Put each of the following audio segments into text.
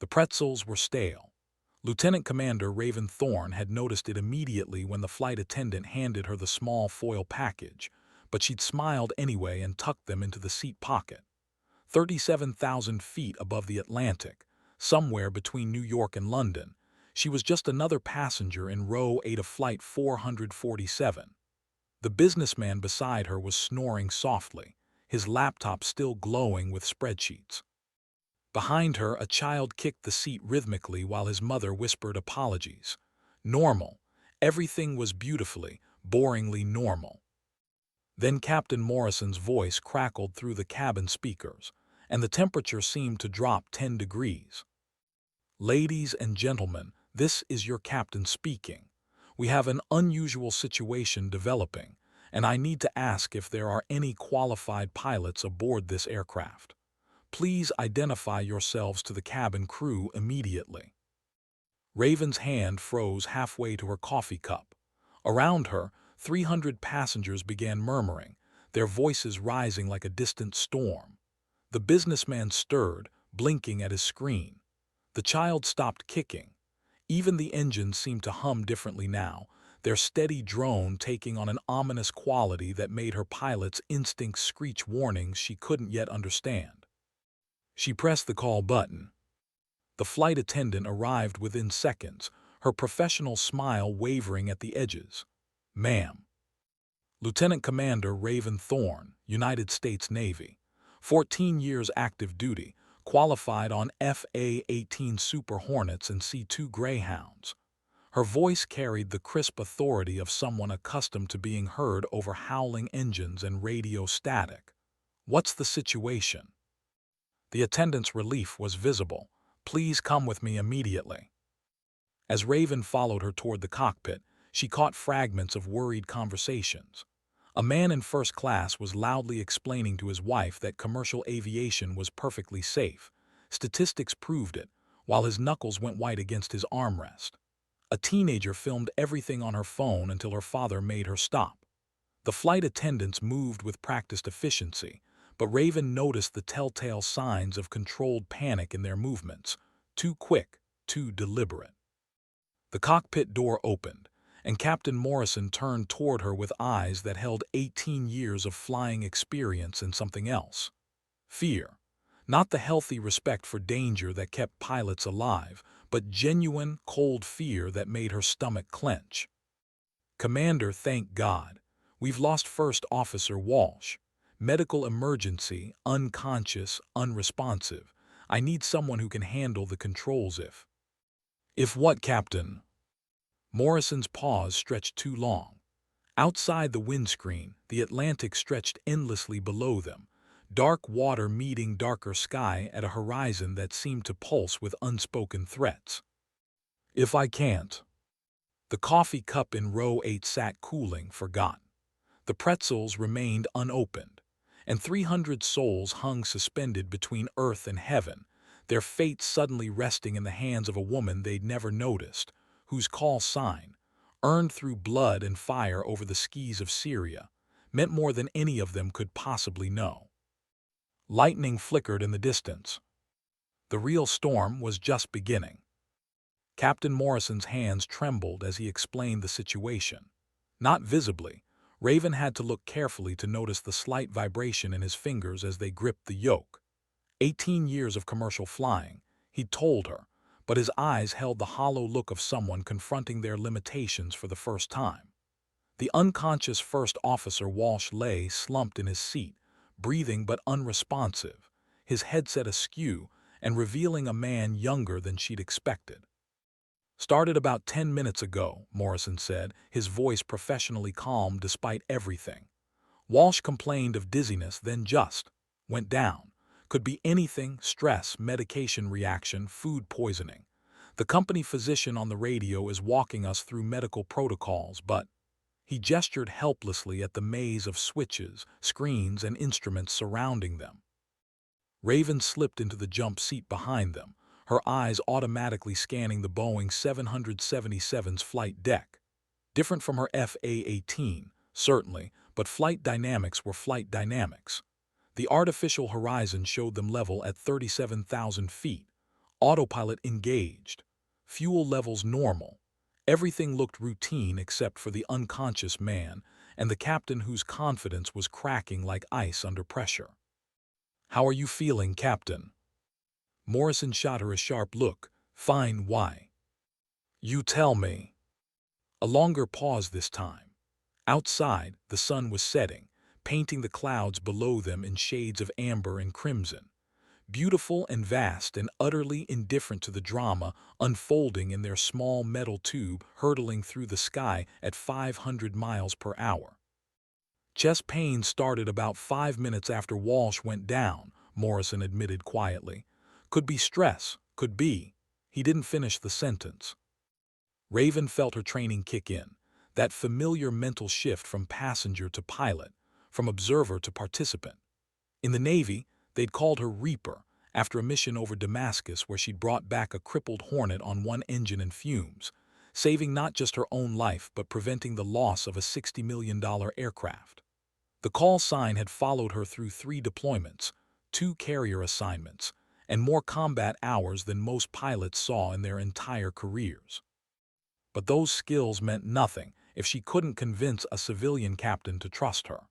The pretzels were stale. Lieutenant Commander Raven Thorne had noticed it immediately when the flight attendant handed her the small foil package, but she'd smiled anyway and tucked them into the seat pocket. 37,000 feet above the Atlantic, somewhere between New York and London, she was just another passenger in row 8 of Flight 447. The businessman beside her was snoring softly, his laptop still glowing with spreadsheets. Behind her, a child kicked the seat rhythmically while his mother whispered apologies. Normal. Everything was beautifully, boringly normal. Then Captain Morrison's voice crackled through the cabin speakers, and the temperature seemed to drop 10 degrees. Ladies and gentlemen, this is your captain speaking. We have an unusual situation developing, and I need to ask if there are any qualified pilots aboard this aircraft. Please identify yourselves to the cabin crew immediately. Raven's hand froze halfway to her coffee cup. Around her, 300 passengers began murmuring, their voices rising like a distant storm. The businessman stirred, blinking at his screen. The child stopped kicking. Even the engines seemed to hum differently now, their steady drone taking on an ominous quality that made her pilot's instincts screech warnings she couldn't yet understand. She pressed the call button. The flight attendant arrived within seconds, her professional smile wavering at the edges. "Ma'am." Lieutenant Commander Raven Thorne, United States Navy. 14 years active duty, qualified on FA-18 Super Hornets and C-2 Greyhounds. Her voice carried the crisp authority of someone accustomed to being heard over howling engines and radio static. "What's the situation?" The attendant's relief was visible. "Please come with me immediately." As Raven followed her toward the cockpit, she caught fragments of worried conversations. A man in first class was loudly explaining to his wife that commercial aviation was perfectly safe. Statistics proved it, while his knuckles went white against his armrest. A teenager filmed everything on her phone until her father made her stop. The flight attendants moved with practiced efficiency, but Raven noticed the telltale signs of controlled panic in their movements, too quick, too deliberate. The cockpit door opened, and Captain Morrison turned toward her with eyes that held 18 years of flying experience and something else. Fear. Not the healthy respect for danger that kept pilots alive, but genuine, cold fear that made her stomach clench. "Commander, thank God. We've lost First Officer Walsh. Medical emergency, unconscious, unresponsive. I need someone who can handle the controls if..." "If what, Captain?" Morrison's pause stretched too long. Outside the windscreen, the Atlantic stretched endlessly below them, dark water meeting darker sky at a horizon that seemed to pulse with unspoken threats. "If I can't." The coffee cup in row 8 sat cooling, forgotten. The pretzels remained unopened, and 300 souls hung suspended between earth and heaven, their fate suddenly resting in the hands of a woman they'd never noticed, whose call sign, earned through blood and fire over the skis of Syria, meant more than any of them could possibly know. Lightning flickered in the distance. The real storm was just beginning. Captain Morrison's hands trembled as he explained the situation. Not visibly, Raven had to look carefully to notice the slight vibration in his fingers as they gripped the yoke. 18 years of commercial flying, he'd told her, but his eyes held the hollow look of someone confronting their limitations for the first time. The unconscious First Officer Walsh lay slumped in his seat, breathing but unresponsive, his headset askew and revealing a man younger than she'd expected. "Started about 10 minutes ago," Morrison said, his voice professionally calm despite everything. Walsh complained of dizziness, then just went down. Could be anything: stress, medication reaction, food poisoning. The company physician on the radio is walking us through medical protocols, but..." He gestured helplessly at the maze of switches, screens, and instruments surrounding them. Raven slipped into the jump seat behind them, her eyes automatically scanning the Boeing 777's flight deck. Different from her FA-18, certainly, but flight dynamics were flight dynamics. The artificial horizon showed them level at 37,000 feet, Autopilot engaged. Fuel levels normal. Everything looked routine except for the unconscious man and the captain whose confidence was cracking like ice under pressure. "How are you feeling, Captain?" Morrison shot her a sharp look. "Fine, why?" "You tell me." A longer pause this time. Outside, the sun was setting, painting the clouds below them in shades of amber and crimson. Beautiful and vast and utterly indifferent to the drama unfolding in their small metal tube hurtling through the sky at 500 miles per hour. "Chest pain started about 5 minutes after Walsh went down," Morrison admitted quietly. "Could be stress, could be." He didn't finish the sentence. Raven felt her training kick in, that familiar mental shift from passenger to pilot, from observer to participant. In the Navy, they'd called her Reaper, after a mission over Damascus where she'd brought back a crippled Hornet on one engine and fumes, saving not just her own life but preventing the loss of a $60 million aircraft. The call sign had followed her through 3 deployments, 2 carrier assignments, and more combat hours than most pilots saw in their entire careers. But those skills meant nothing if she couldn't convince a civilian captain to trust her.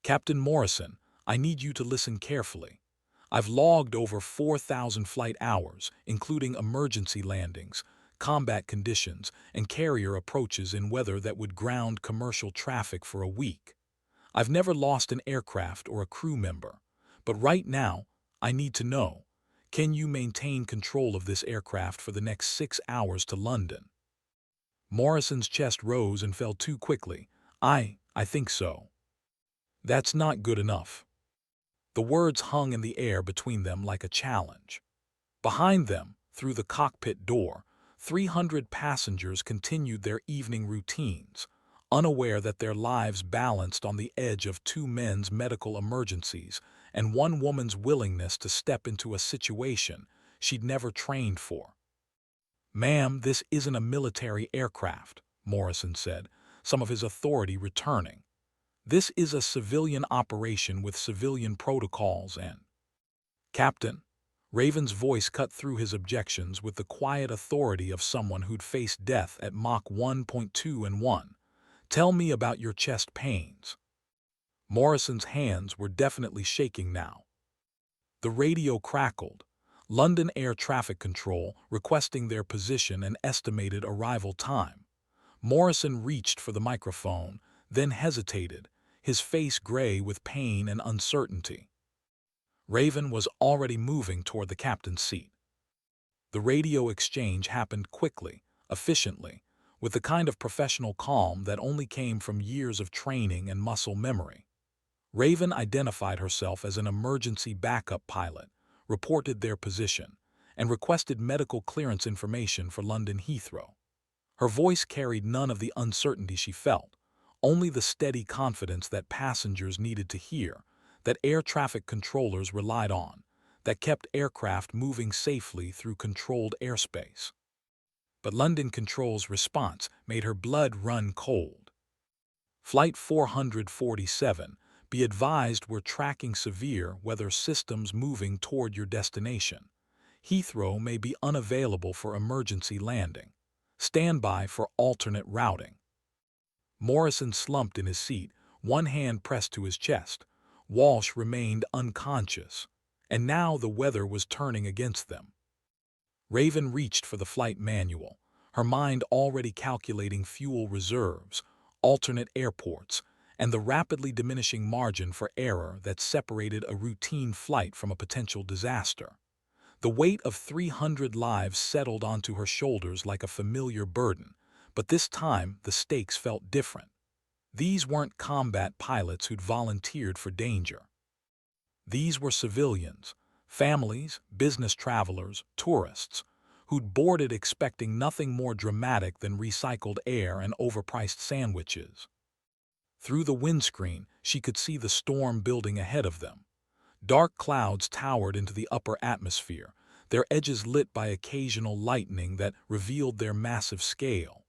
"Captain Morrison, I need you to listen carefully. I've logged over 4,000 flight hours, including emergency landings, combat conditions, and carrier approaches in weather that would ground commercial traffic for a week. I've never lost an aircraft or a crew member. But right now, I need to know, can you maintain control of this aircraft for the next 6 hours to London?" Morrison's chest rose and fell too quickly. I think so." "That's not good enough." The words hung in the air between them like a challenge. Behind them, through the cockpit door, 300 passengers continued their evening routines, unaware that their lives balanced on the edge of 2 men's medical emergencies and 1 woman's willingness to step into a situation she'd never trained for. "Ma'am, this isn't a military aircraft," Morrison said, some of his authority returning. "This is a civilian operation with civilian protocols and—" "Captain," Raven's voice cut through his objections with the quiet authority of someone who'd faced death at Mach 1.2 and 1. "Tell me about your chest pains." Morrison's hands were definitely shaking now. The radio crackled. London Air Traffic Control requesting their position and estimated arrival time. Morrison reached for the microphone, then hesitated, his face gray with pain and uncertainty. Raven was already moving toward the captain's seat. The radio exchange happened quickly, efficiently, with the kind of professional calm that only came from years of training and muscle memory. Raven identified herself as an emergency backup pilot, reported their position, and requested medical clearance information for London Heathrow. Her voice carried none of the uncertainty she felt, only the steady confidence that passengers needed to hear, that air traffic controllers relied on, that kept aircraft moving safely through controlled airspace. But London Control's response made her blood run cold. "Flight 447, be advised we're tracking severe weather systems moving toward your destination. Heathrow may be unavailable for emergency landing. Stand by for alternate routing." Morrison slumped in his seat, one hand pressed to his chest. Walsh remained unconscious, and now the weather was turning against them. Raven reached for the flight manual, her mind already calculating fuel reserves, alternate airports, and the rapidly diminishing margin for error that separated a routine flight from a potential disaster. The weight of 300 lives settled onto her shoulders like a familiar burden, but this time the stakes felt different. These weren't combat pilots who'd volunteered for danger. These were civilians, families, business travelers, tourists, who'd boarded expecting nothing more dramatic than recycled air and overpriced sandwiches. Through the windscreen, she could see the storm building ahead of them. Dark clouds towered into the upper atmosphere, their edges lit by occasional lightning that revealed their massive scale.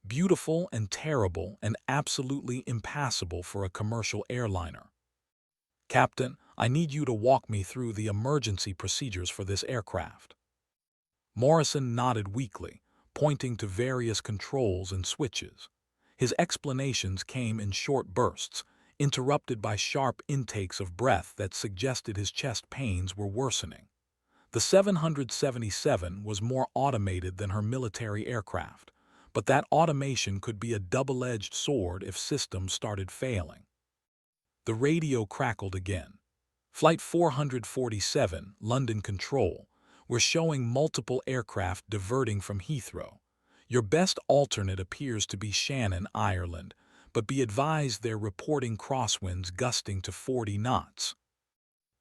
Beautiful and terrible and absolutely impassable for a commercial airliner. "Captain, I need you to walk me through the emergency procedures for this aircraft." Morrison nodded weakly, pointing to various controls and switches. His explanations came in short bursts, interrupted by sharp intakes of breath that suggested his chest pains were worsening. The 777 was more automated than her military aircraft, but that automation could be a double-edged sword if systems started failing. The radio crackled again. Flight 447, London Control, we're showing multiple aircraft diverting from Heathrow. Your best alternate appears to be Shannon, Ireland, but be advised they're reporting crosswinds gusting to 40 knots.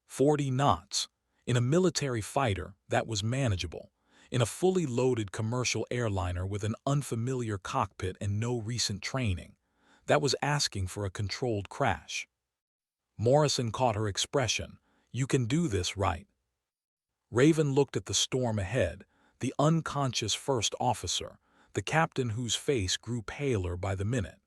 40 knots. In a military fighter, that was manageable. In a fully loaded commercial airliner with an unfamiliar cockpit and no recent training, that was asking for a controlled crash. Morrison caught her expression. You can do this, right? Raven looked at the storm ahead, the unconscious first officer, the captain whose face grew paler by the minute.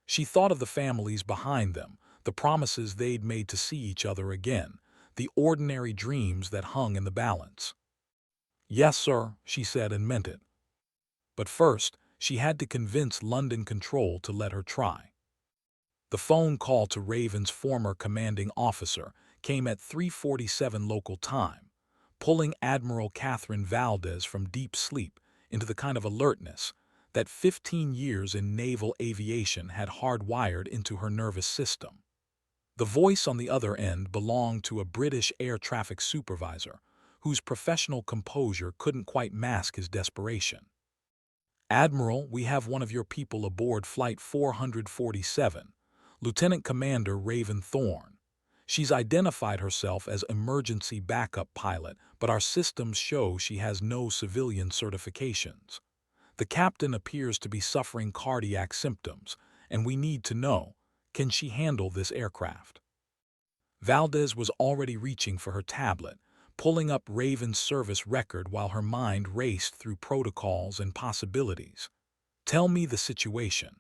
She thought of the families behind them, the promises they'd made to see each other again, the ordinary dreams that hung in the balance. Yes, sir, she said and meant it. But first, she had to convince London Control to let her try. The phone call to Raven's former commanding officer came at 3:47 local time, pulling Admiral Valdez from deep sleep into the kind of alertness that 15 years in naval aviation had hardwired into her nervous system. The voice on the other end belonged to a British air traffic supervisor whose professional composure couldn't quite mask his desperation. Admiral, we have one of your people aboard Flight 447, Lieutenant Commander Raven Thorne. She's identified herself as emergency backup pilot, but our systems show she has no civilian certifications. The captain appears to be suffering cardiac symptoms, and we need to know, can she handle this aircraft? Valdez was already reaching for her tablet, pulling up Raven's service record while her mind raced through protocols and possibilities. Tell me the situation.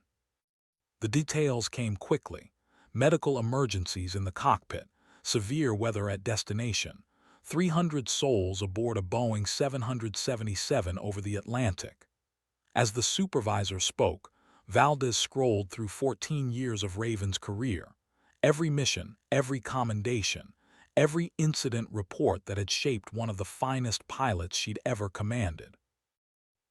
The details came quickly. Medical emergencies in the cockpit, severe weather at destination, 300 souls aboard a Boeing 777 over the Atlantic. As the supervisor spoke, Valdez scrolled through 14 years of Raven's career, every mission, every commendation, every incident report that had shaped one of the finest pilots she'd ever commanded.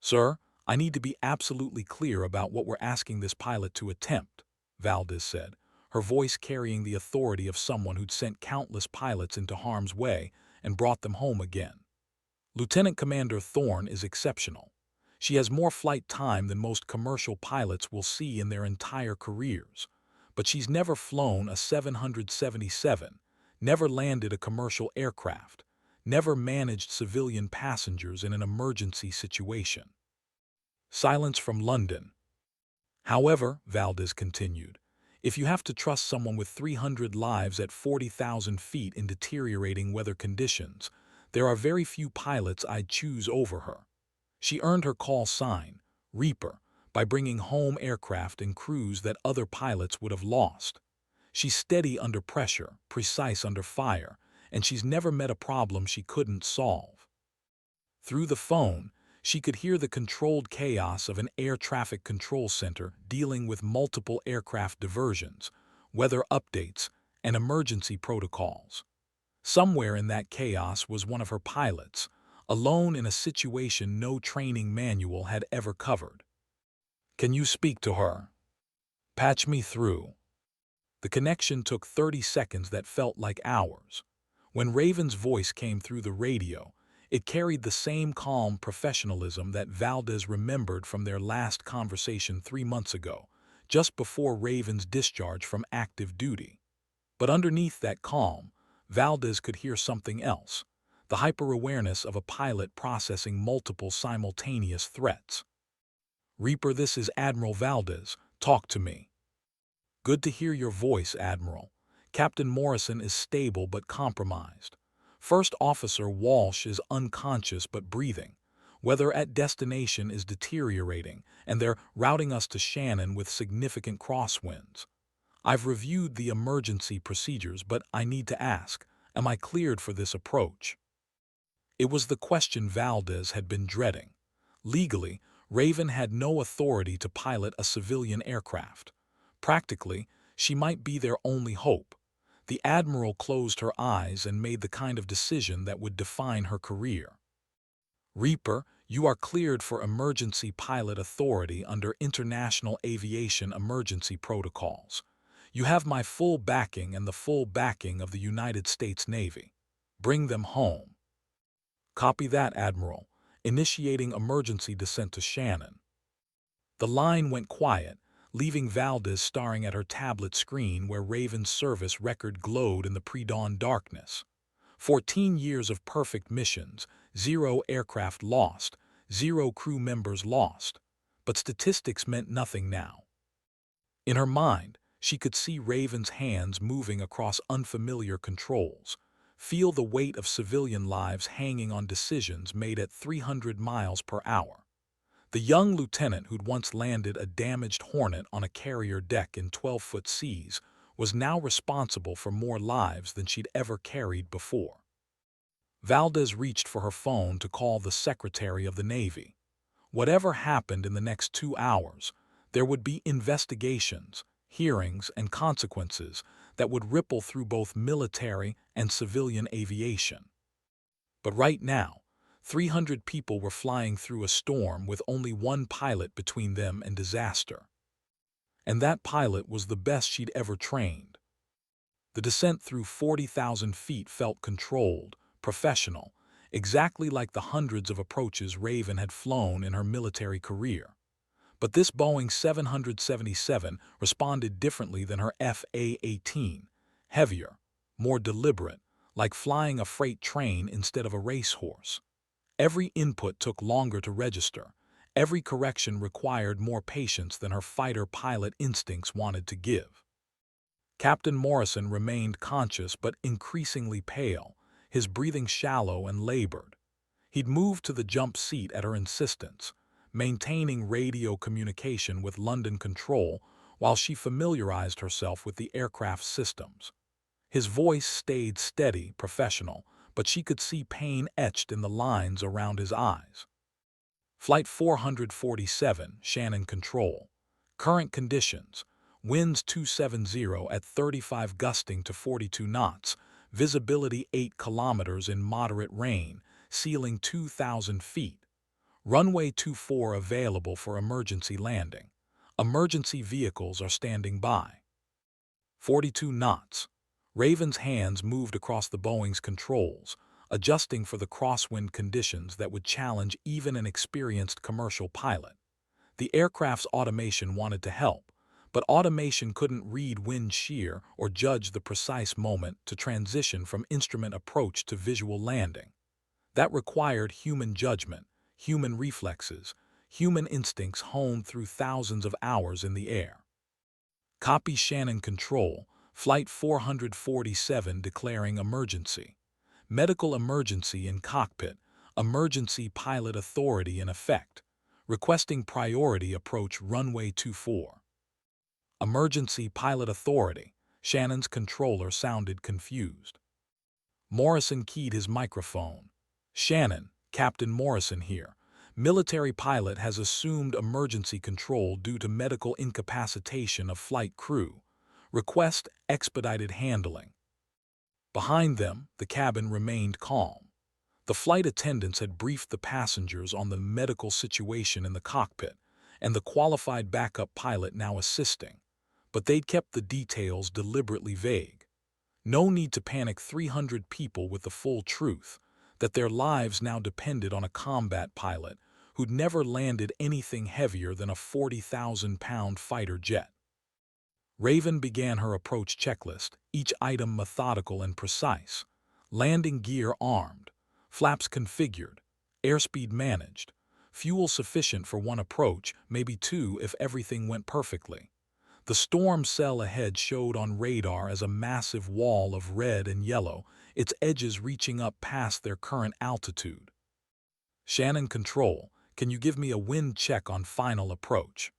Sir, I need to be absolutely clear about what we're asking this pilot to attempt, Valdez said, her voice carrying the authority of someone who'd sent countless pilots into harm's way and brought them home again. Lieutenant Commander Thorne is exceptional. She has more flight time than most commercial pilots will see in their entire careers, but she's never flown a 777, never landed a commercial aircraft, never managed civilian passengers in an emergency situation. Silence from London. However, Valdez continued, if you have to trust someone with 300 lives at 40,000 feet in deteriorating weather conditions, there are very few pilots I'd choose over her. She earned her call sign, Reaper, by bringing home aircraft and crews that other pilots would have lost. She's steady under pressure, precise under fire, and she's never met a problem she couldn't solve. Through the phone, she could hear the controlled chaos of an air traffic control center dealing with multiple aircraft diversions, weather updates, and emergency protocols. Somewhere in that chaos was one of her pilots, alone in a situation no training manual had ever covered. Can you speak to her? Patch me through. The connection took 30 seconds that felt like hours. When Raven's voice came through the radio, it carried the same calm professionalism that Valdez remembered from their last conversation 3 months ago, just before Raven's discharge from active duty. But underneath that calm, Valdez could hear something else, the hyper-awareness of a pilot processing multiple simultaneous threats. Reaper, this is Admiral Valdez. Talk to me. Good to hear your voice, Admiral. Captain Morrison is stable but compromised. First Officer Walsh is unconscious but breathing. Weather at destination is deteriorating, and they're routing us to Shannon with significant crosswinds. I've reviewed the emergency procedures, but I need to ask, am I cleared for this approach? It was the question Valdez had been dreading. Legally, Raven had no authority to pilot a civilian aircraft. Practically, she might be their only hope. The Admiral closed her eyes and made the kind of decision that would define her career. Reaper, you are cleared for emergency pilot authority under International Aviation Emergency Protocols. You have my full backing and the full backing of the United States Navy. Bring them home. Copy that, Admiral. Initiating emergency descent to Shannon. The line went quiet, leaving Valdez staring at her tablet screen where Raven's service record glowed in the pre-dawn darkness. 14 years of perfect missions, 0 aircraft lost, 0 crew members lost. But statistics meant nothing now. In her mind, she could see Raven's hands moving across unfamiliar controls, feel the weight of civilian lives hanging on decisions made at 300 miles per hour. The young lieutenant who'd once landed a damaged Hornet on a carrier deck in 12-foot seas was now responsible for more lives than she'd ever carried before. Valdez reached for her phone to call the Secretary of the Navy. Whatever happened in the next 2 hours, there would be investigations, hearings, and consequences that would ripple through both military and civilian aviation. But right now, 300 people were flying through a storm with only one pilot between them and disaster. And that pilot was the best she'd ever trained. The descent through 40,000 feet felt controlled, professional, exactly like the hundreds of approaches Raven had flown in her military career. But this Boeing 777 responded differently than her FA-18, heavier, more deliberate, like flying a freight train instead of a racehorse. Every input took longer to register. Every correction required more patience than her fighter pilot instincts wanted to give. Captain Morrison remained conscious but increasingly pale, his breathing shallow and labored. He'd moved to the jump seat at her insistence, maintaining radio communication with London Control while she familiarized herself with the aircraft's systems. His voice stayed steady, professional, but she could see pain etched in the lines around his eyes. Flight 447, Shannon Control. Current conditions. Winds 270 at 35 gusting to 42 knots. Visibility 8 kilometers in moderate rain. Ceiling 2,000 feet. Runway 24 available for emergency landing. Emergency vehicles are standing by. 42 knots. Raven's hands moved across the Boeing's controls, adjusting for the crosswind conditions that would challenge even an experienced commercial pilot. The aircraft's automation wanted to help, but automation couldn't read wind shear or judge the precise moment to transition from instrument approach to visual landing. That required human judgment, human reflexes, human instincts honed through thousands of hours in the air. Copy Shannon Control, Flight 447 declaring emergency. Medical emergency in cockpit, emergency pilot authority in effect. Requesting priority approach runway 24. Emergency pilot authority. Shannon's controller sounded confused. Morrison keyed his microphone. Shannon, Captain Morrison here. Military pilot has assumed emergency control due to medical incapacitation of flight crew. Request expedited handling. Behind them, the cabin remained calm. The flight attendants had briefed the passengers on the medical situation in the cockpit, and the qualified backup pilot now assisting. But they'd kept the details deliberately vague. No need to panic 300 people with the full truth, that their lives now depended on a combat pilot who'd never landed anything heavier than a 40,000-pound fighter jet. Raven began her approach checklist, each item methodical and precise. Landing gear armed, flaps configured, airspeed managed, fuel sufficient for 1 approach, maybe 2 if everything went perfectly. The storm cell ahead showed on radar as a massive wall of red and yellow, its edges reaching up past their current altitude. Shannon Control, can you give me a wind check on final approach?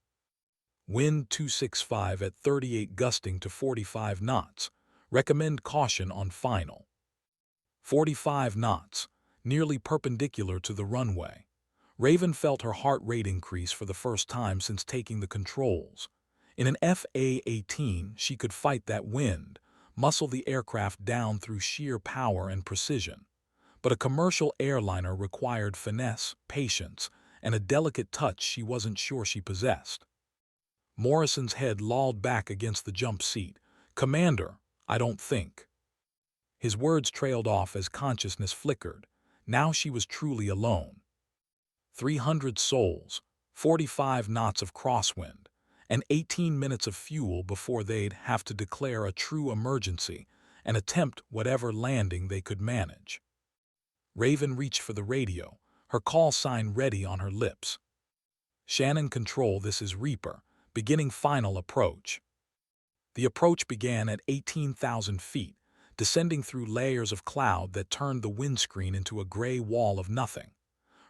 Wind 265 at 38 gusting to 45 knots. Recommend caution on final. 45 knots. nearly perpendicular to the runway. Raven felt her heart rate increase for the first time since taking the controls. In an FA-18, she could fight that wind, muscle the aircraft down through sheer power and precision. But a commercial airliner required finesse, patience, and a delicate touch she wasn't sure she possessed. Morrison's head lolled back against the jump seat. "Commander, I don't think." His words trailed off as consciousness flickered. Now she was truly alone. 300 souls, 45 knots of crosswind, and 18 minutes of fuel before they'd have to declare a true emergency and attempt whatever landing they could manage. Raven reached for the radio, her call sign ready on her lips. "Shannon Control, this is Reaper, beginning final approach." The approach began at 18,000 feet, descending through layers of cloud that turned the windscreen into a gray wall of nothing.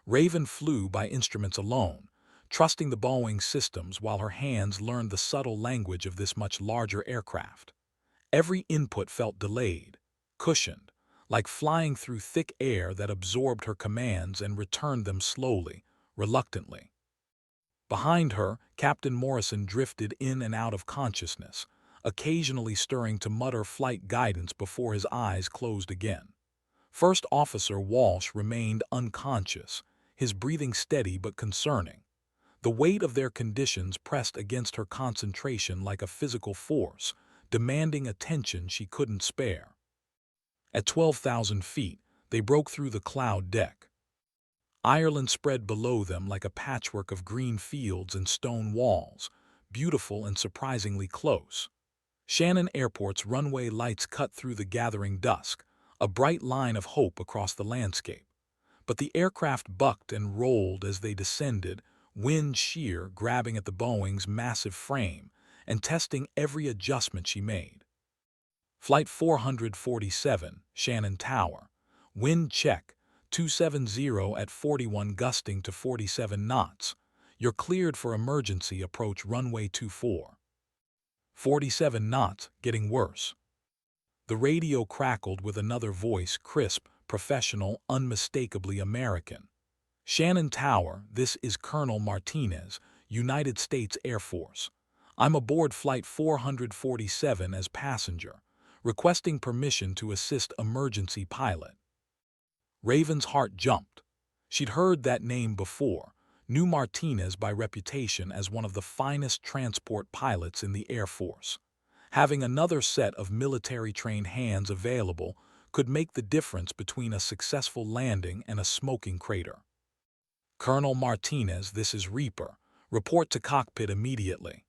Raven flew by instruments alone, trusting the Boeing systems while her hands learned the subtle language of this much larger aircraft. Every input felt delayed, cushioned, like flying through thick air that absorbed her commands and returned them slowly, reluctantly. Behind her, Captain Morrison drifted in and out of consciousness, occasionally stirring to mutter flight guidance before his eyes closed again. First Officer Walsh remained unconscious, his breathing steady but concerning. The weight of their conditions pressed against her concentration like a physical force, demanding attention she couldn't spare. At 12,000 feet, they broke through the cloud deck. Ireland spread below them like a patchwork of green fields and stone walls, beautiful and surprisingly close. Shannon Airport's runway lights cut through the gathering dusk, a bright line of hope across the landscape. But the aircraft bucked and rolled as they descended, wind sheer grabbing at the Boeing's massive frame and testing every adjustment she made. Flight 447, Shannon Tower. Wind check, 270 at 41 gusting to 47 knots. You're cleared for emergency approach runway 24. 47 knots, getting worse. The radio crackled with another voice, crisp, professional, unmistakably American. "Shannon Tower, this is Colonel Martinez, United States Air Force. I'm aboard Flight 447 as passenger, requesting permission to assist emergency pilot." Raven's heart jumped. She'd heard that name before, knew Martinez by reputation as one of the finest transport pilots in the Air Force. Having another set of military-trained hands available could make the difference between a successful landing and a smoking crater. "Colonel Martinez, this is Reaper. Report to cockpit immediately."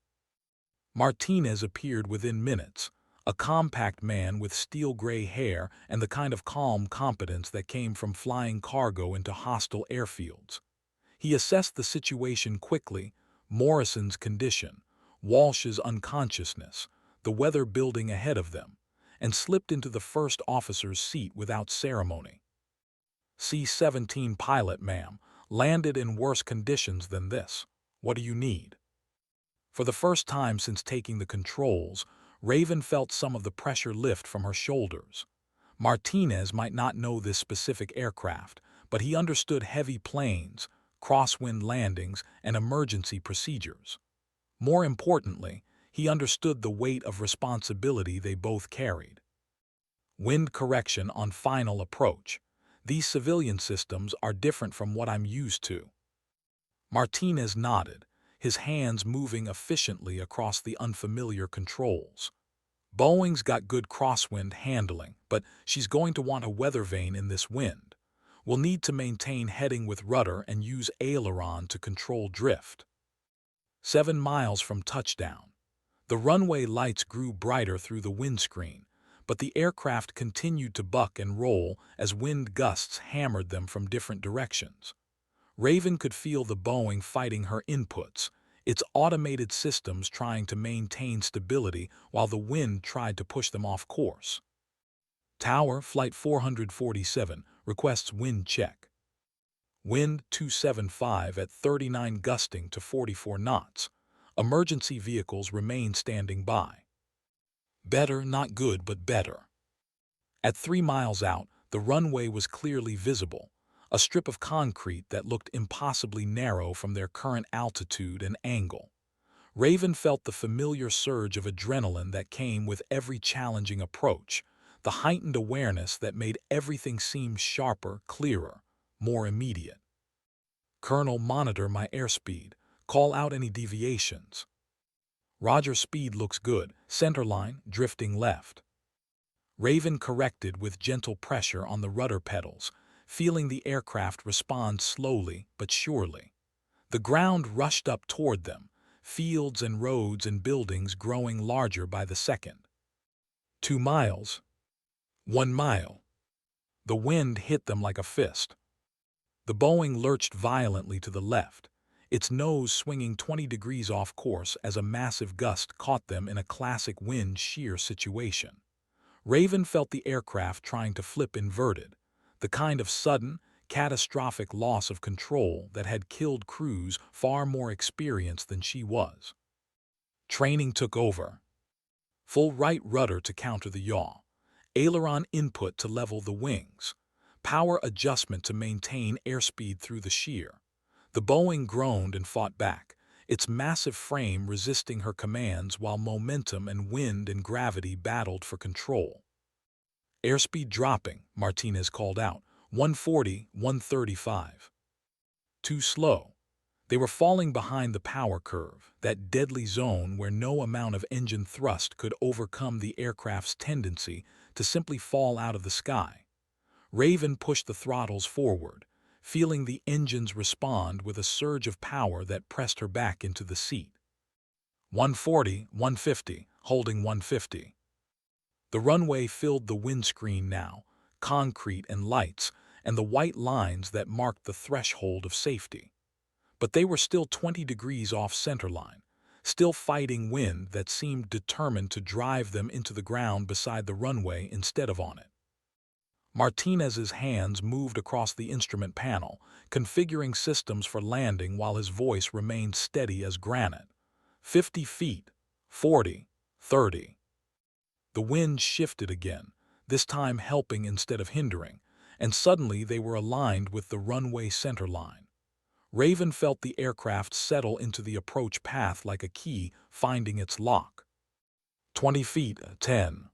Martinez appeared within minutes, a compact man with steel-gray hair and the kind of calm competence that came from flying cargo into hostile airfields. He assessed the situation quickly, Morrison's condition, Walsh's unconsciousness, the weather building ahead of them, and slipped into the first officer's seat without ceremony. "C-17 pilot, ma'am, landed in worse conditions than this. What do you need?" For the first time since taking the controls, Raven felt some of the pressure lift from her shoulders. Martinez might not know this specific aircraft, but he understood heavy planes, crosswind landings, and emergency procedures. More importantly, he understood the weight of responsibility they both carried. "Wind correction on final approach. These civilian systems are different from what I'm used to." Martinez nodded, his hands moving efficiently across the unfamiliar controls. "Boeing's got good crosswind handling, but she's going to want a weather vane in this wind. We'll need to maintain heading with rudder and use aileron to control drift." 7 miles from touchdown. The runway lights grew brighter through the windscreen, but the aircraft continued to buck and roll as wind gusts hammered them from different directions. Raven could feel the Boeing fighting her inputs, its automated systems trying to maintain stability while the wind tried to push them off course. "Tower, Flight 447, requests wind check." Wind 275 at 39 gusting to 44 knots. Emergency vehicles remain standing by. Better, not good, but better. At 3 miles out, the runway was clearly visible, a strip of concrete that looked impossibly narrow from their current altitude and angle. Raven felt the familiar surge of adrenaline that came with every challenging approach, the heightened awareness that made everything seem sharper, clearer, more immediate. "Colonel, monitor my airspeed. Call out any deviations." "Roger, speed looks good. Centerline, drifting left." Raven corrected with gentle pressure on the rudder pedals, feeling the aircraft respond slowly but surely. The ground rushed up toward them, fields and roads and buildings growing larger by the second. 2 miles. 1 mile. The wind hit them like a fist. The Boeing lurched violently to the left, its nose swinging 20 degrees off course as a massive gust caught them in a classic wind shear situation. Raven felt the aircraft trying to flip inverted, the kind of sudden, catastrophic loss of control that had killed crews far more experienced than she was. Training took over. Full right rudder to counter the yaw, aileron input to level the wings, power adjustment to maintain airspeed through the shear. The Boeing groaned and fought back, its massive frame resisting her commands while momentum and wind and gravity battled for control. "Airspeed dropping," Martinez called out. 140, 135. Too slow. They were falling behind the power curve, that deadly zone where no amount of engine thrust could overcome the aircraft's tendency to simply fall out of the sky. Raven pushed the throttles forward, feeling the engines respond with a surge of power that pressed her back into the seat. 140, 150, holding 150. The runway filled the windscreen now, concrete and lights, and the white lines that marked the threshold of safety. But they were still 20 degrees off centerline, still fighting wind that seemed determined to drive them into the ground beside the runway instead of on it. Martinez's hands moved across the instrument panel, configuring systems for landing while his voice remained steady as granite. 50 feet, 40, 30. The wind shifted again, this time helping instead of hindering, and suddenly they were aligned with the runway centerline. Raven felt the aircraft settle into the approach path like a key finding its lock. 20 feet, 10.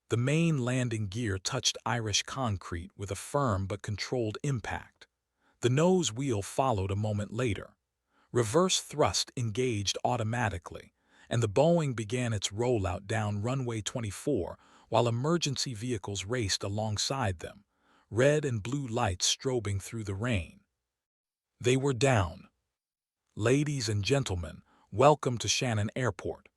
The main landing gear touched Irish concrete with a firm but controlled impact. The nose wheel followed a moment later. Reverse thrust engaged automatically, and the Boeing began its rollout down runway 24 while emergency vehicles raced alongside them, red and blue lights strobing through the rain. They were down. "Ladies and gentlemen, welcome to Shannon Airport."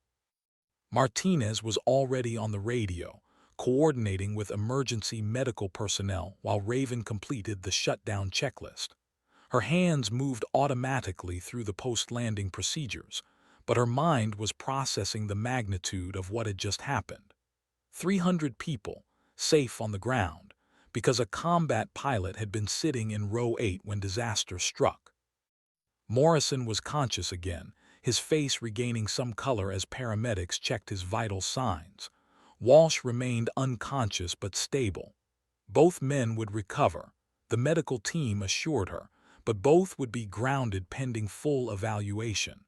Martinez was already on the radio, coordinating with emergency medical personnel while Raven completed the shutdown checklist. Her hands moved automatically through the post-landing procedures, but her mind was processing the magnitude of what had just happened. 300 people, safe on the ground, because a combat pilot had been sitting in row 8 when disaster struck. Morrison was conscious again, his face regaining some color as paramedics checked his vital signs. Walsh remained unconscious but stable. Both men would recover, the medical team assured her, but both would be grounded pending full evaluation.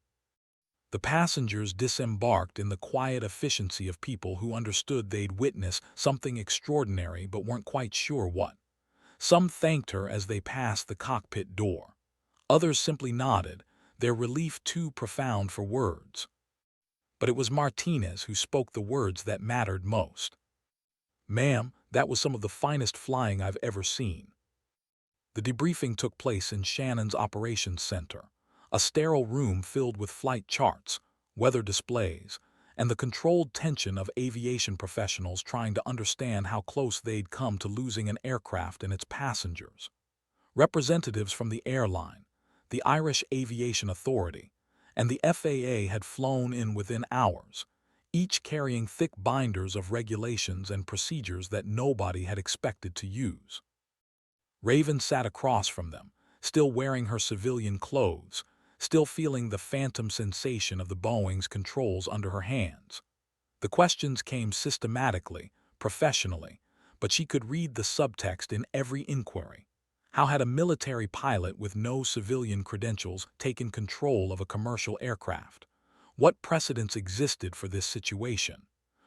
The passengers disembarked in the quiet efficiency of people who understood they'd witnessed something extraordinary but weren't quite sure what. Some thanked her as they passed the cockpit door. Others simply nodded, their relief too profound for words. But it was Martinez who spoke the words that mattered most. "Ma'am, that was some of the finest flying I've ever seen." The debriefing took place in Shannon's operations center, a sterile room filled with flight charts, weather displays, and the controlled tension of aviation professionals trying to understand how close they'd come to losing an aircraft and its passengers. Representatives from the airline, the Irish Aviation Authority, and the FAA had flown in within hours, each carrying thick binders of regulations and procedures that nobody had expected to use. Raven sat across from them, still wearing her civilian clothes, still feeling the phantom sensation of the Boeing's controls under her hands. The questions came systematically, professionally, but she could read the subtext in every inquiry. How had a military pilot with no civilian credentials taken control of a commercial aircraft? What precedents existed for this situation?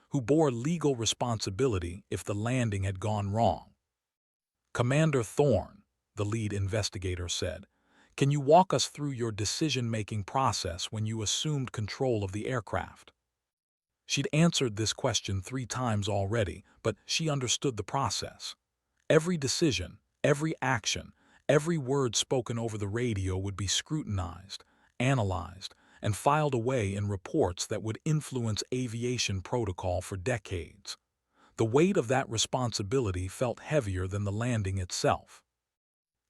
Who bore legal responsibility if the landing had gone wrong? Commander Thorne, the lead investigator said, can you walk us through your decision-making process when you assumed control of the aircraft? She'd answered this question 3 times already, but she understood the process. Every decision, every action, every word spoken over the radio would be scrutinized, analyzed, and filed away in reports that would influence aviation protocol for decades. The weight of that responsibility felt heavier than the landing itself.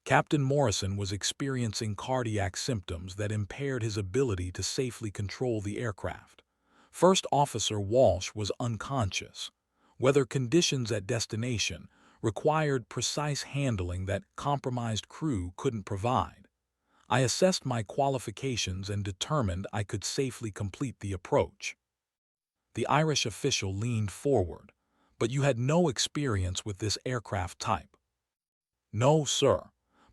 Captain Morrison was experiencing cardiac symptoms that impaired his ability to safely control the aircraft. First Officer Walsh was unconscious. Weather conditions at destination required precise handling that compromised crew couldn't provide. I assessed my qualifications and determined I could safely complete the approach. The Irish official leaned forward. But you had no experience with this aircraft type. No, sir,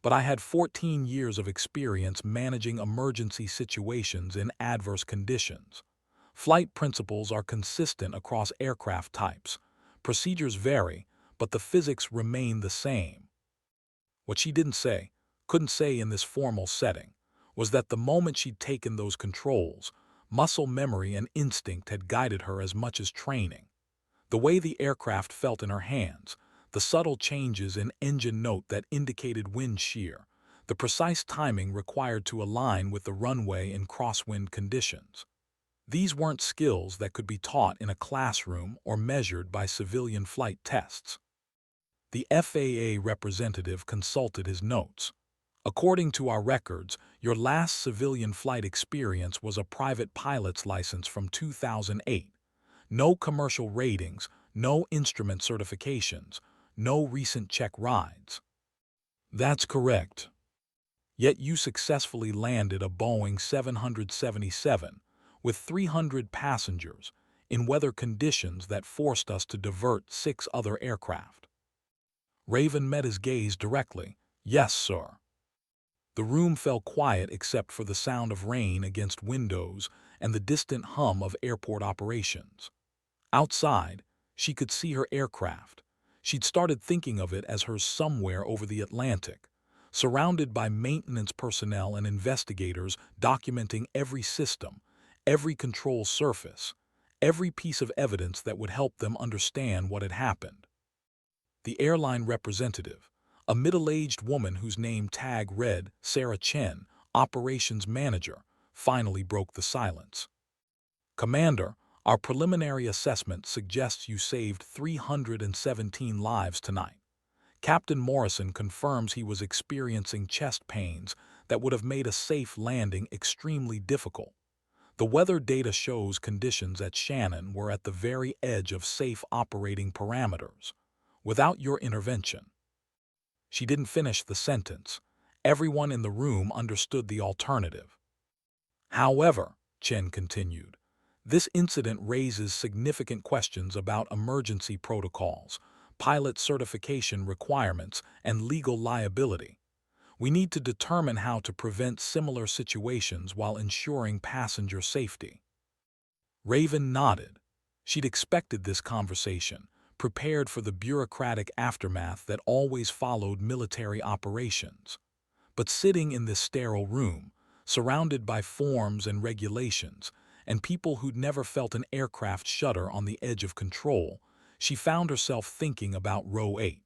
but I had 14 years of experience managing emergency situations in adverse conditions. Flight principles are consistent across aircraft types. Procedures vary, but the physics remain the same. What she couldn't say in this formal setting, was that the moment she'd taken those controls, muscle memory and instinct had guided her as much as training. The way the aircraft felt in her hands, the subtle changes in engine note that indicated wind shear, the precise timing required to align with the runway in crosswind conditions. These weren't skills that could be taught in a classroom or measured by civilian flight tests. The FAA representative consulted his notes. According to our records, your last civilian flight experience was a private pilot's license from 2008. No commercial ratings, no instrument certifications, no recent check rides. That's correct. Yet you successfully landed a Boeing 777 with 300 passengers in weather conditions that forced us to divert 6 other aircraft. Raven met his gaze directly. Yes, sir. The room fell quiet except for the sound of rain against windows and the distant hum of airport operations. Outside, she could see her aircraft. She'd started thinking of it as hers somewhere over the Atlantic, surrounded by maintenance personnel and investigators documenting every system, every control surface, every piece of evidence that would help them understand what had happened. The airline representative, a middle-aged woman whose name tag read Sarah Chen, operations manager, finally broke the silence. Commander, our preliminary assessment suggests you saved 317 lives tonight. Captain Morrison confirms he was experiencing chest pains that would have made a safe landing extremely difficult. The weather data shows conditions at Shannon were at the very edge of safe operating parameters. Without your intervention. She didn't finish the sentence. Everyone in the room understood the alternative. However, Chen continued, this incident raises significant questions about emergency protocols, pilot certification requirements, and legal liability. We need to determine how to prevent similar situations while ensuring passenger safety. Raven nodded. She'd expected this conversation, prepared for the bureaucratic aftermath that always followed military operations. But sitting in this sterile room, surrounded by forms and regulations, and people who'd never felt an aircraft shudder on the edge of control, she found herself thinking about Row 8.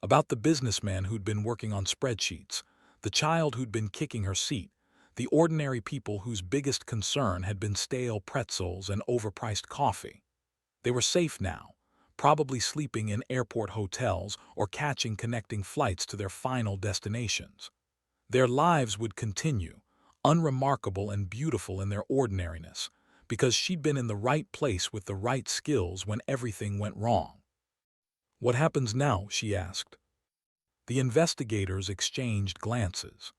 About the businessman who'd been working on spreadsheets, the child who'd been kicking her seat, the ordinary people whose biggest concern had been stale pretzels and overpriced coffee. They were safe now, probably sleeping in airport hotels or catching connecting flights to their final destinations. Their lives would continue, unremarkable and beautiful in their ordinariness, because she'd been in the right place with the right skills when everything went wrong. What happens now? She asked. The investigators exchanged glances.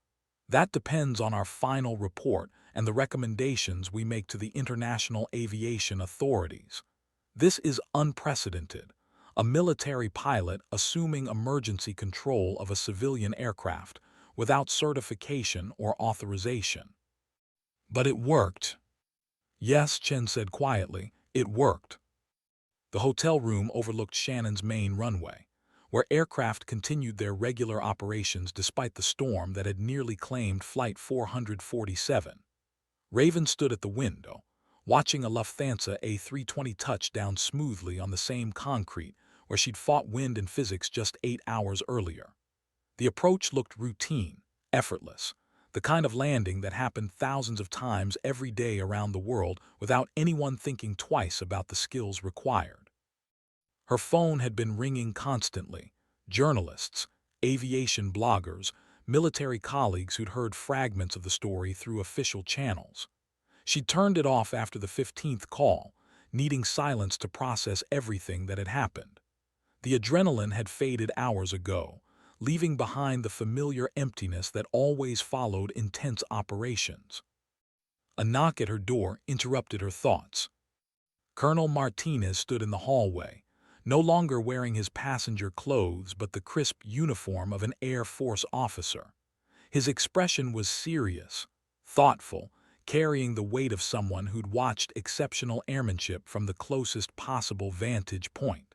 That depends on our final report and the recommendations we make to the international aviation authorities. This is unprecedented, a military pilot assuming emergency control of a civilian aircraft without certification or authorization. But it worked. Yes, Chen said quietly, it worked. The hotel room overlooked Shannon's main runway, where aircraft continued their regular operations despite the storm that had nearly claimed Flight 447. Raven stood at the window, watching a Lufthansa A320 touch down smoothly on the same concrete where she'd fought wind and physics just 8 hours earlier. The approach looked routine, effortless, the kind of landing that happened thousands of times every day around the world without anyone thinking twice about the skills required. Her phone had been ringing constantly. Journalists, aviation bloggers, military colleagues who'd heard fragments of the story through official channels. She turned it off after the 15th call, needing silence to process everything that had happened. The adrenaline had faded hours ago, leaving behind the familiar emptiness that always followed intense operations. A knock at her door interrupted her thoughts. Colonel Martinez stood in the hallway, no longer wearing his passenger clothes but the crisp uniform of an Air Force officer. His expression was serious, thoughtful, carrying the weight of someone who'd watched exceptional airmanship from the closest possible vantage point.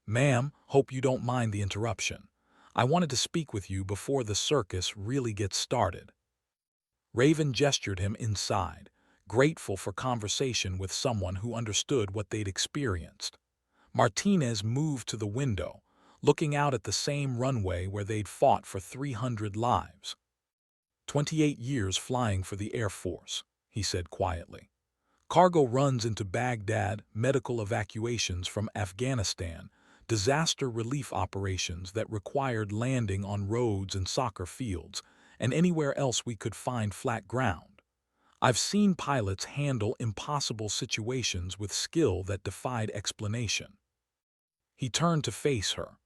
"Ma'am, hope you don't mind the interruption. I wanted to speak with you before the circus really gets started." Raven gestured him inside, grateful for conversation with someone who understood what they'd experienced. Martinez moved to the window, looking out at the same runway where they'd fought for 300 lives. 28 years flying for the Air Force, he said quietly. Cargo runs into Baghdad, medical evacuations from Afghanistan, disaster relief operations that required landing on roads and soccer fields, and anywhere else we could find flat ground. I've seen pilots handle impossible situations with skill that defied explanation. He turned to face her.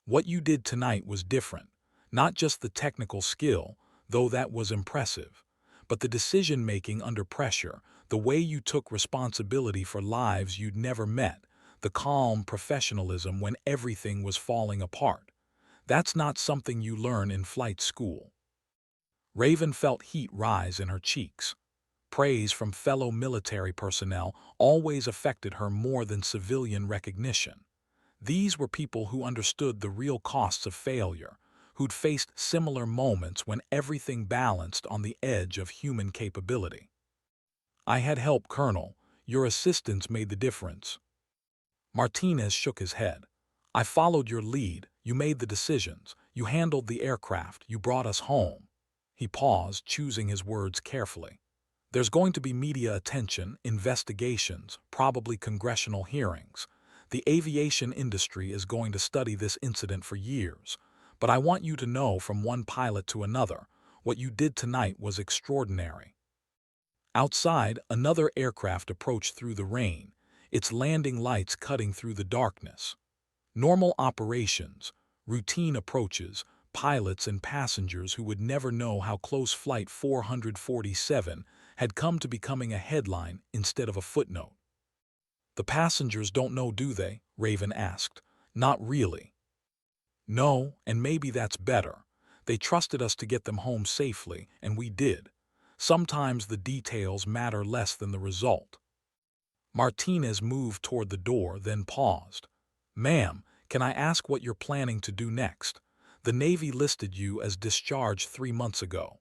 "What you did tonight was different, not just the technical skill, though that was impressive, but the decision-making under pressure, the way you took responsibility for lives you'd never met, the calm professionalism when everything was falling apart. That's not something you learn in flight school." Raven felt heat rise in her cheeks. Praise from fellow military personnel always affected her more than civilian recognition. These were people who understood the real costs of failure, who'd faced similar moments when everything balanced on the edge of human capability. "I had help, Colonel. Your assistance made the difference." Martinez shook his head. "I followed your lead. You made the decisions. You handled the aircraft. You brought us home." He paused, choosing his words carefully. "There's going to be media attention, investigations, probably congressional hearings. The aviation industry is going to study this incident for years. But I want you to know from one pilot to another, what you did tonight was extraordinary." Outside, another aircraft approached through the rain, its landing lights cutting through the darkness. Normal operations, routine approaches, pilots and passengers who would never know how close Flight 447 had come to becoming a headline instead of a footnote. "The passengers don't know, do they?" Raven asked. "Not really." "No, and maybe that's better. They trusted us to get them home safely, and we did. Sometimes the details matter less than the result." Martinez moved toward the door, then paused. "Ma'am, can I ask what you're planning to do next? The Navy listed you as discharged 3 months ago."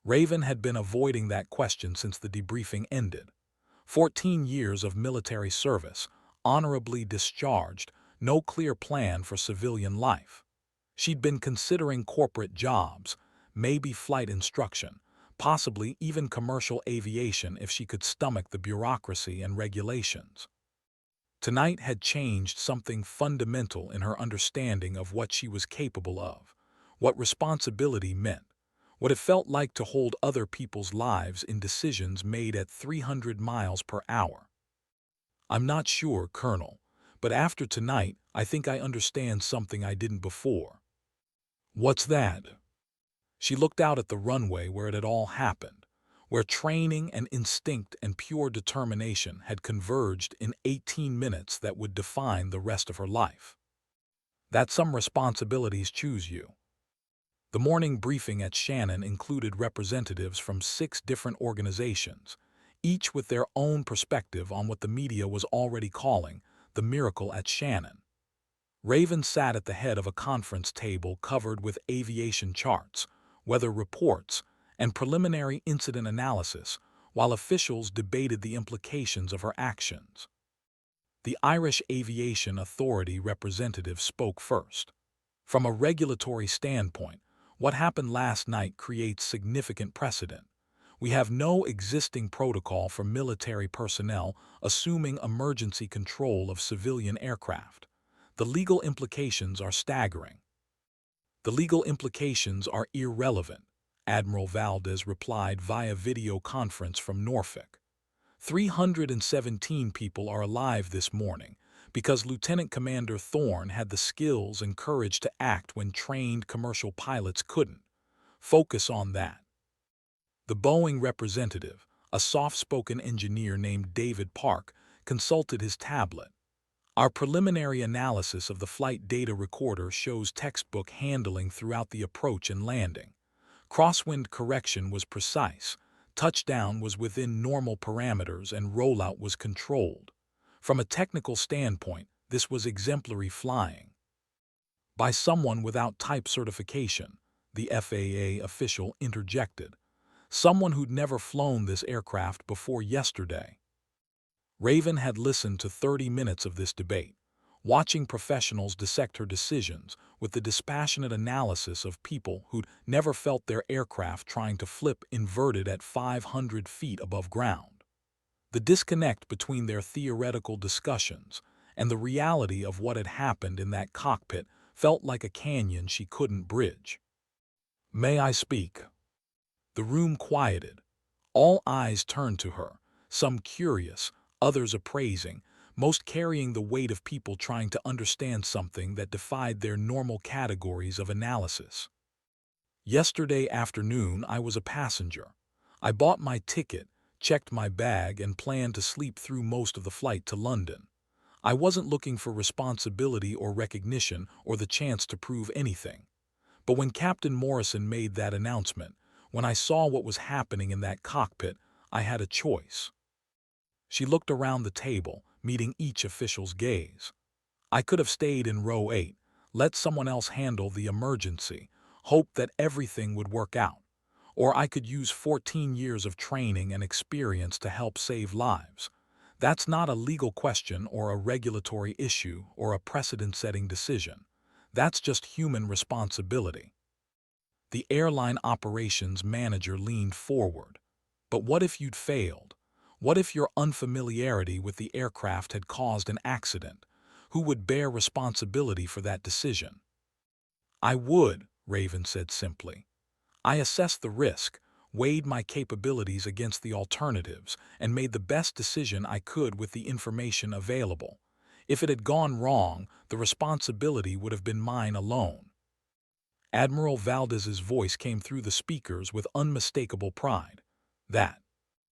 Raven had been avoiding that question since the debriefing ended. 14 years of military service, honorably discharged, no clear plan for civilian life. She'd been considering corporate jobs, maybe flight instruction, possibly even commercial aviation if she could stomach the bureaucracy and regulations. Tonight had changed something fundamental in her understanding of what she was capable of, what responsibility meant, what it felt like to hold other people's lives in decisions made at 300 miles per hour. "I'm not sure, Colonel, but after tonight, I think I understand something I didn't before." "What's that?" She looked out at the runway where it had all happened, where training and instinct and pure determination had converged in 18 minutes that would define the rest of her life. That some responsibilities choose you. The morning briefing at Shannon included representatives from 6 different organizations, each with their own perspective on what the media was already calling the miracle at Shannon. Raven sat at the head of a conference table covered with aviation charts, weather reports, and preliminary incident analysis, while officials debated the implications of her actions. The Irish Aviation Authority representative spoke first. From a regulatory standpoint, what happened last night creates significant precedent. We have no existing protocol for military personnel assuming emergency control of civilian aircraft. The legal implications are staggering. The legal implications are irrelevant, Admiral Valdez replied via video conference from Norfolk. 317 people are alive this morning because Lieutenant Commander Thorne had the skills and courage to act when trained commercial pilots couldn't. Focus on that. The Boeing representative, a soft-spoken engineer named David Park, consulted his tablet. Our preliminary analysis of the flight data recorder shows textbook handling throughout the approach and landing. Crosswind correction was precise, touchdown was within normal parameters, and rollout was controlled. From a technical standpoint, this was exemplary flying. By someone without type certification, the FAA official interjected. Someone who'd never flown this aircraft before yesterday. Raven had listened to 30 minutes of this debate, watching professionals dissect her decisions with the dispassionate analysis of people who'd never felt their aircraft trying to flip inverted at 500 feet above ground. The disconnect between their theoretical discussions and the reality of what had happened in that cockpit felt like a canyon she couldn't bridge. "May I speak?" The room quieted. All eyes turned to her, some curious, others appraising, most carrying the weight of people trying to understand something that defied their normal categories of analysis. Yesterday afternoon, I was a passenger. I bought my ticket, checked my bag, and planned to sleep through most of the flight to London. I wasn't looking for responsibility or recognition or the chance to prove anything. But when Captain Morrison made that announcement, when I saw what was happening in that cockpit, I had a choice. She looked around the table, meeting each official's gaze. I could have stayed in row 8, let someone else handle the emergency, hope that everything would work out. Or I could use 14 years of training and experience to help save lives. That's not a legal question or a regulatory issue or a precedent-setting decision. That's just human responsibility. The airline operations manager leaned forward. But what if you'd failed? What if your unfamiliarity with the aircraft had caused an accident? Who would bear responsibility for that decision? "I would," Raven said simply. "I assessed the risk, weighed my capabilities against the alternatives, and made the best decision I could with the information available. If it had gone wrong, the responsibility would have been mine alone." Admiral Valdez's voice came through the speakers with unmistakable pride. "That